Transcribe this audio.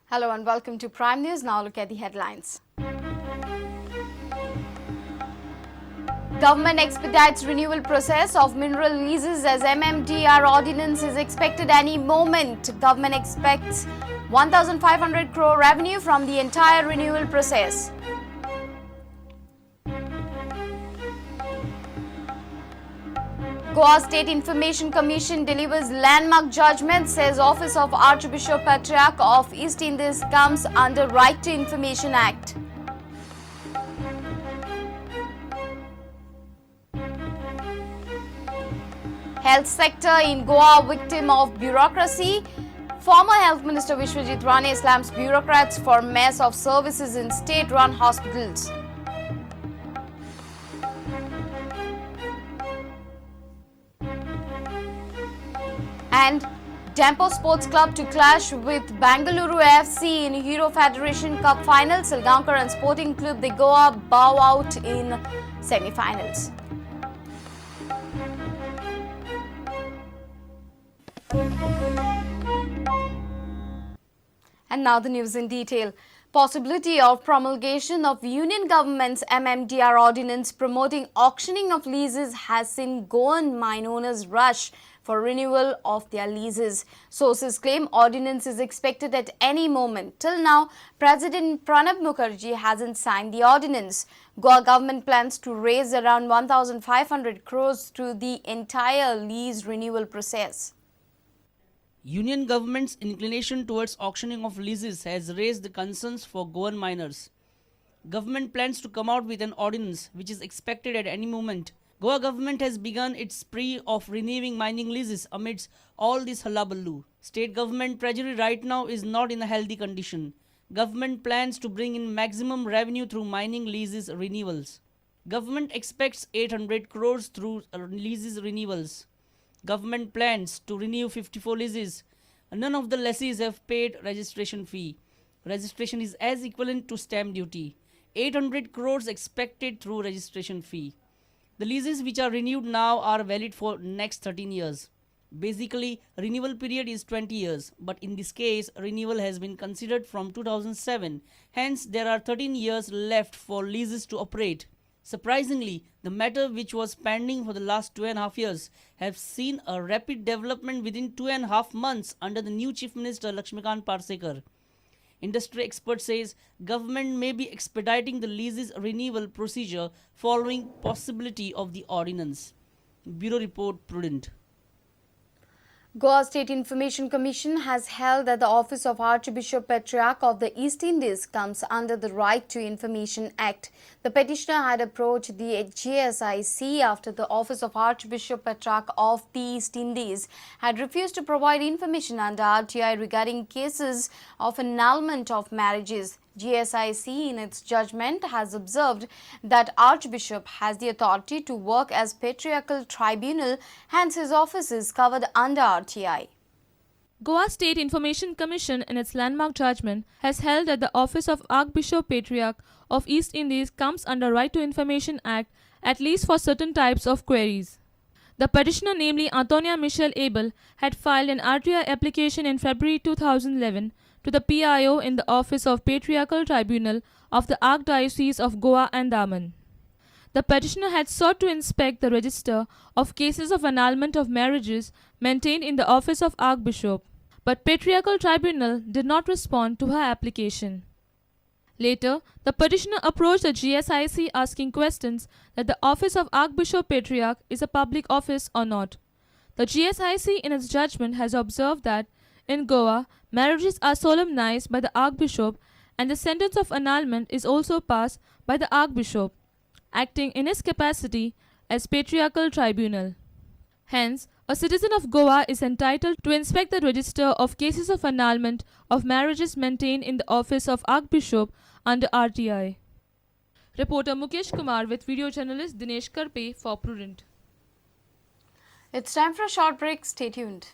Hello and welcome to Prime News. Now look at the headlines. Government expedites renewal process of mineral leases as MMDR ordinance is expected any moment. Government expects 1,500 crore revenue from the entire renewal process. Goa State Information Commission delivers landmark judgment, says Office of Archbishop Patriarch of East Indies comes under Right to Information Act. Health sector in Goa victim of bureaucracy. Former Health Minister Vishwajit Rane slams bureaucrats for mess of services in state-run hospitals. And Dampo Sports Club to clash with Bangalore FC in Hero Federation Cup final. Silgaonkar and Sporting Club de Goa bow out in semi-finals. And now the news in detail. Possibility of promulgation of Union Government's MMDR ordinance promoting auctioning of leases has seen Goan mine owners rush for renewal of their leases. Sources claim ordinance is expected at any moment. Till now, President Pranab Mukherjee hasn't signed the ordinance. Goa government plans to raise around 1,500 crores through the entire lease renewal process. Union government's inclination towards auctioning of leases has raised the concerns for Goan miners. Government plans to come out with an ordinance which is expected at any moment. Goa government has begun its spree of renewing mining leases amidst all this hullabaloo. State government treasury right now is not in a healthy condition. Government plans to bring in maximum revenue through mining leases renewals. Government expects 800 crores through leases renewals. Government plans to renew 54 leases. None of the lessees have paid registration fee. Registration is as equivalent to stamp duty. 800 crores expected through registration fee. The leases which are renewed now are valid for next 13 years. Basically, renewal period is 20 years, but in this case, renewal has been considered from 2007. Hence, there are 13 years left for leases to operate. Surprisingly, the matter which was pending for the last 2.5 years have seen a rapid development within 2.5 months under the new Chief Minister Lakshmikant Parsekar. Industry expert says government may be expediting the leases renewal procedure following possibility of the ordinance. Bureau Report, Prudent. Goa State Information Commission has held that the Office of Archbishop Patriarch of the East Indies comes under the Right to Information Act. The petitioner had approached the GSIC after the Office of Archbishop Patriarch of the East Indies had refused to provide information under RTI regarding cases of annulment of marriages. GSIC in its judgment has observed that Archbishop has the authority to work as patriarchal tribunal, hence his office is covered under RTI. Goa State Information Commission in its landmark judgment has held that the Office of Archbishop Patriarch of East Indies comes under Right to Information Act at least for certain types of queries. The petitioner, namely Antonia Michelle Abel, had filed an RTI application in February 2011 to the PIO in the Office of Patriarchal Tribunal of the Archdiocese of Goa and Daman. The petitioner had sought to inspect the register of cases of annulment of marriages maintained in the Office of Archbishop, but Patriarchal Tribunal did not respond to her application. Later, the petitioner approached the GSIC asking questions that the Office of Archbishop Patriarch is a public office or not. The GSIC in its judgment has observed that in Goa, marriages are solemnized by the Archbishop and the sentence of annulment is also passed by the Archbishop, acting in his capacity as Patriarchal Tribunal. Hence, a citizen of Goa is entitled to inspect the register of cases of annulment of marriages maintained in the Office of Archbishop under RTI. Reporter Mukesh Kumar with video journalist Dinesh Karpe for Prudent. It's time for a short break. Stay tuned.